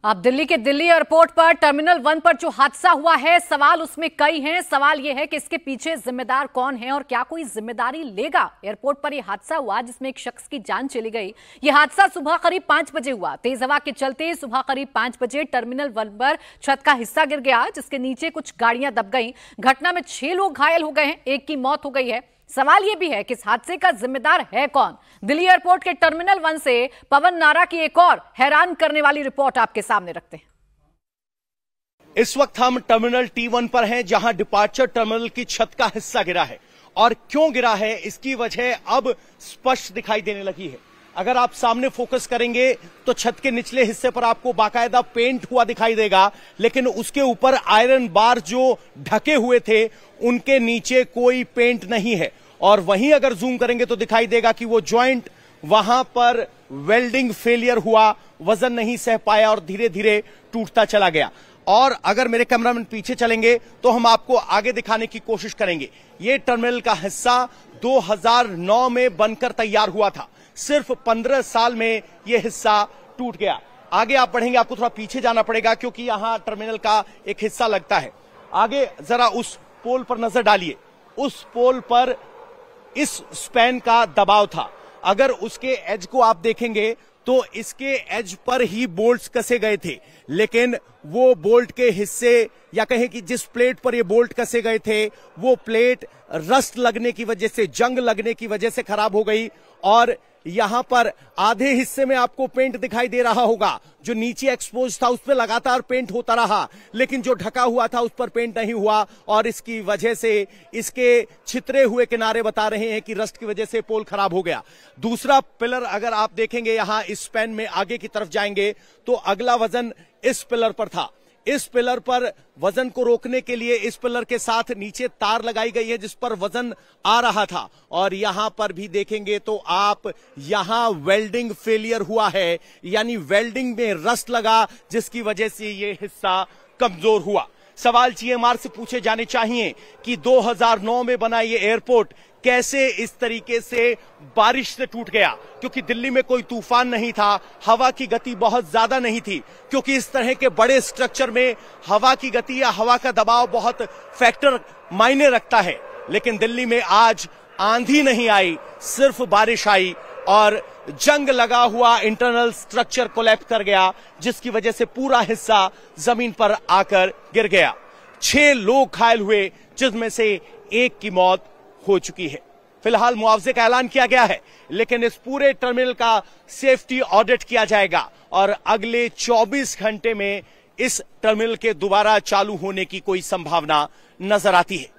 अब दिल्ली के दिल्ली एयरपोर्ट पर टर्मिनल 1 पर जो हादसा हुआ है, सवाल उसमें कई हैं। सवाल यह है कि इसके पीछे जिम्मेदार कौन है और क्या कोई जिम्मेदारी लेगा। एयरपोर्ट पर यह हादसा हुआ जिसमें एक शख्स की जान चली गई। यह हादसा सुबह करीब 5 बजे हुआ। तेज हवा के चलते सुबह करीब 5 बजे टर्मिनल 1 पर छत का हिस्सा गिर गया, जिसके नीचे कुछ गाड़ियां दब गई। घटना में 6 लोग घायल हो गए हैं, एक की मौत हो गई है। सवाल यह भी है कि इस हादसे का जिम्मेदार है कौन। दिल्ली एयरपोर्ट के टर्मिनल 1 से पवन नारा की एक और हैरान करने वाली रिपोर्ट आपके सामने रखते हैं। इस वक्त हम टर्मिनल T1 पर हैं, जहां डिपार्चर टर्मिनल की छत का हिस्सा गिरा है और क्यों गिरा है इसकी वजह अब स्पष्ट दिखाई देने लगी है। अगर आप सामने फोकस करेंगे तो छत के निचले हिस्से पर आपको बाकायदा पेंट हुआ दिखाई देगा, लेकिन उसके ऊपर आयरन बार जो ढके हुए थे उनके नीचे कोई पेंट नहीं है। और वहीं अगर जूम करेंगे तो दिखाई देगा कि वो जॉइंट वहां पर वेल्डिंग फेलियर हुआ, वजन नहीं सह पाया और धीरे धीरे टूटता चला गया। और अगर मेरे कैमरामैन पीछे चलेंगे तो हम आपको आगे दिखाने की कोशिश करेंगे। ये टर्मिनल का हिस्सा 2009 में बनकर तैयार हुआ था। सिर्फ 15 साल में यह हिस्सा टूट गया। आगे आप बढ़ेंगे, आपको थोड़ा पीछे जाना पड़ेगा क्योंकि यहां टर्मिनल का एक हिस्सा लगता है। आगे जरा उस पोल पर नजर डालिए। उस पोल पर इस स्पैन का दबाव था। अगर उसके एज को आप देखेंगे तो इसके एज पर ही बोल्ट्स कसे गए थे, लेकिन वो बोल्ट के हिस्से या कहें कि जिस प्लेट पर ये बोल्ट कसे गए थे वो प्लेट रस्ट लगने की वजह से, जंग लगने की वजह से खराब हो गई। और यहां पर आधे हिस्से में आपको पेंट दिखाई दे रहा होगा। जो नीचे एक्सपोज था उस पर लगातार पेंट होता रहा, लेकिन जो ढका हुआ था उस पर पेंट नहीं हुआ और इसकी वजह से इसके छितरे हुए किनारे बता रहे हैं कि रस्ट की वजह से पोल खराब हो गया। दूसरा पिलर अगर आप देखेंगे, यहां इस स्पैन में आगे की तरफ जाएंगे तो अगला वजन इस पिलर पर था। इस पिलर पर वजन को रोकने के लिए इस पिलर के साथ नीचे तार लगाई गई है जिस पर वजन आ रहा था। और यहां पर भी देखेंगे तो आप यहां वेल्डिंग फेलियर हुआ है, यानी वेल्डिंग में रस्ट लगा जिसकी वजह से यह हिस्सा कमजोर हुआ। सवाल GMR से पूछे जाने चाहिए कि 2009 में बना यह एयरपोर्ट कैसे इस तरीके से बारिश से टूट गया, क्योंकि दिल्ली में कोई तूफान नहीं था, हवा की गति बहुत ज्यादा नहीं थी। क्योंकि इस तरह के बड़े स्ट्रक्चर में हवा की गति या हवा का दबाव बहुत फैक्टर मायने रखता है। लेकिन दिल्ली में आज आंधी नहीं आई, सिर्फ बारिश आई और जंग लगा हुआ इंटरनल स्ट्रक्चर कोलैप्स कर गया, जिसकी वजह से पूरा हिस्सा जमीन पर आकर गिर गया। 6 लोग घायल हुए, जिसमें से एक की मौत हो चुकी है। फिलहाल मुआवजे का ऐलान किया गया है, लेकिन इस पूरे टर्मिनल का सेफ्टी ऑडिट किया जाएगा और अगले 24 घंटे में इस टर्मिनल के दोबारा चालू होने की कोई संभावना नजर आती है।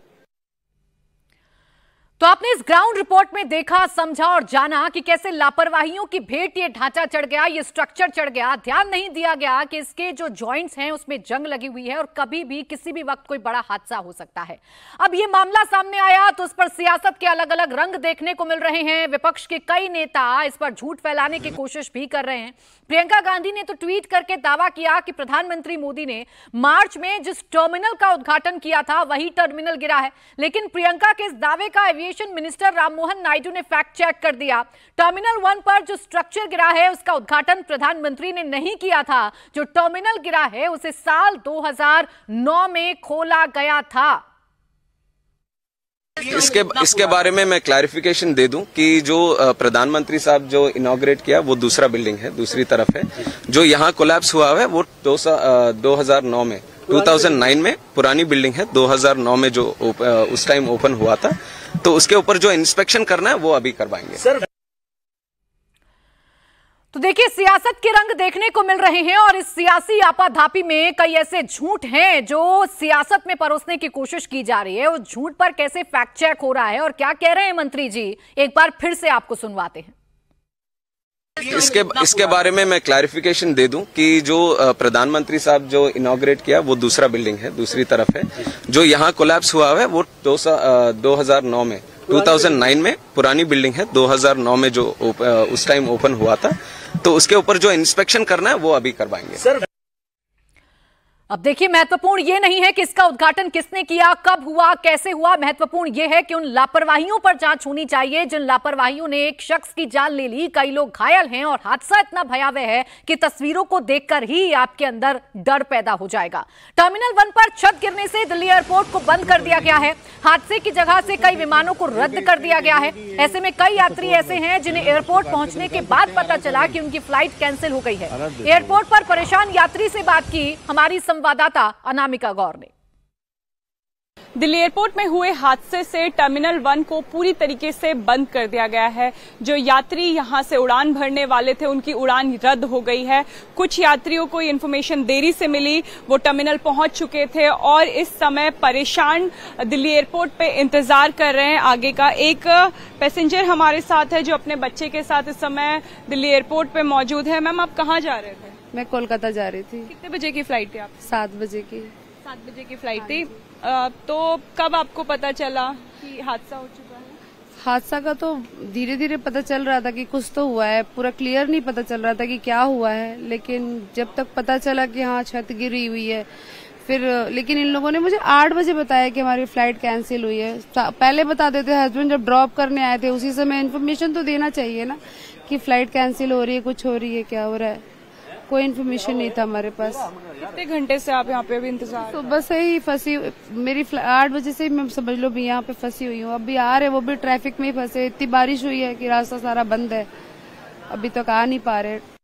तो आपने इस ग्राउंड रिपोर्ट में देखा, समझा और जाना कि कैसे लापरवाहियों की भेंट ये ढांचा चढ़ गया, ये स्ट्रक्चर चढ़ गया। ध्यान नहीं दिया गया कि इसके जो जॉइंट्स हैं उसमें जंग लगी हुई है और कभी भी किसी भी वक्त कोई बड़ा हादसा हो सकता है। अब ये मामला सामने आया तो इस पर सियासत के अलग अलग रंग देखने को मिल रहे हैं। विपक्ष के कई नेता इस पर झूठ फैलाने की कोशिश भी कर रहे हैं। प्रियंका गांधी ने तो ट्वीट करके दावा किया कि प्रधानमंत्री मोदी ने मार्च में जिस टर्मिनल का उद्घाटन किया था वही टर्मिनल गिरा है। लेकिन प्रियंका के इस दावे का एविएशन मिनिस्टर राममोहन नायडू ने फैक्ट चेक कर दिया। टर्मिनल 1 पर जो स्ट्रक्चर गिरा है उसका उद्घाटन प्रधानमंत्री ने नहीं किया था। जो टर्मिनल गिरा है उसे साल 2009 में खोला गया था। इसके बारे में मैं क्लैरिफिकेशन दे दूं कि जो प्रधानमंत्री साहब जो इनॉग्रेट किया वो दूसरा बिल्डिंग है, दूसरी तरफ है। जो यहाँ कोलैप्स हुआ है वो 2009 में 2009 में पुरानी बिल्डिंग है। 2009 में जो उस टाइम ओपन हुआ था, तो उसके ऊपर जो इंस्पेक्शन करना है वो अभी करवाएंगे सर। तो देखिए, सियासत के रंग देखने को मिल रहे हैं और इस सियासी आपाधापी में कई ऐसे झूठ हैं जो सियासत में परोसने की कोशिश की जा रही है। उस झूठ पर कैसे फैक्ट चेक हो रहा है और क्या कह रहे हैं मंत्री जी, एक बार फिर से आपको सुनवाते हैं। इसके बारे में मैं क्लैरिफिकेशन दे दूं कि जो प्रधानमंत्री साहब जो इनॉग्रेट किया वो दूसरा बिल्डिंग है, दूसरी तरफ है। जो यहाँ कोलैप्स हुआ है वो 2009 में 2009 में पुरानी बिल्डिंग है। 2009 में जो उस टाइम ओपन हुआ था, तो उसके ऊपर जो इंस्पेक्शन करना है वो अभी करवाएंगे सर। अब देखिए, महत्वपूर्ण ये नहीं है कि इसका उद्घाटन किसने किया, कब हुआ, कैसे हुआ। महत्वपूर्ण ये है कि उन लापरवाहियों पर जांच होनी चाहिए जिन लापरवाहियों ने एक शख्स की जान ले ली, कई लोग घायल हैं और हादसा इतना भयावह है कि तस्वीरों को देखकर ही आपके अंदर डर पैदा हो जाएगा। टर्मिनल 1 पर छत गिरने से दिल्ली एयरपोर्ट को बंद कर दिया गया है। हादसे की जगह से कई विमानों को रद्द कर दिया गया है। ऐसे में कई यात्री ऐसे हैं जिन्हें एयरपोर्ट पहुंचने के बाद पता चला कि उनकी फ्लाइट कैंसिल हो गई है। एयरपोर्ट पर परेशान यात्री से बात की हमारी संवाददाता अनामिका गौर ने। दिल्ली एयरपोर्ट में हुए हादसे से टर्मिनल 1 को पूरी तरीके से बंद कर दिया गया है। जो यात्री यहां से उड़ान भरने वाले थे उनकी उड़ान रद्द हो गई है। कुछ यात्रियों को इन्फॉर्मेशन देरी से मिली, वो टर्मिनल पहुंच चुके थे और इस समय परेशान दिल्ली एयरपोर्ट पे इंतजार कर रहे हैं आगे का। एक पैसेंजर हमारे साथ है जो अपने बच्चे के साथ इस समय दिल्ली एयरपोर्ट पे मौजूद है। मैम, आप कहाँ जा रहे थे? मैं कोलकाता जा रही थी। कितने बजे की फ्लाइट थी आप? 7 बजे की। 7 बजे की फ्लाइट थी। तो कब आपको पता चला कि हादसा हो चुका है? हादसा का तो धीरे धीरे पता चल रहा था कि कुछ तो हुआ है, पूरा क्लियर नहीं पता चल रहा था कि क्या हुआ है। लेकिन जब तक पता चला कि हाँ छत गिरी हुई है, फिर लेकिन इन लोगों ने मुझे 8 बजे बताया कि हमारी फ्लाइट कैंसिल हुई है। पहले बता देते, हस्बैंड जब ड्रॉप करने आए थे उसी समय इन्फॉर्मेशन तो देना चाहिए ना कि फ्लाइट कैंसिल हो रही है, कुछ हो रही है, क्या हो रहा है। कोई इन्फॉर्मेशन नहीं था हमारे पास। कितने घंटे से आप यहाँ पे अभी इंतजार? तो बस यही फंसी मेरी 8 बजे से मैं समझ लो भी यहाँ पे फंसी हुई हूँ। अभी आ रहे, वो भी ट्रैफिक में ही फंसे। इतनी बारिश हुई है कि रास्ता सारा बंद है, अभी तक आ नहीं पा रहे।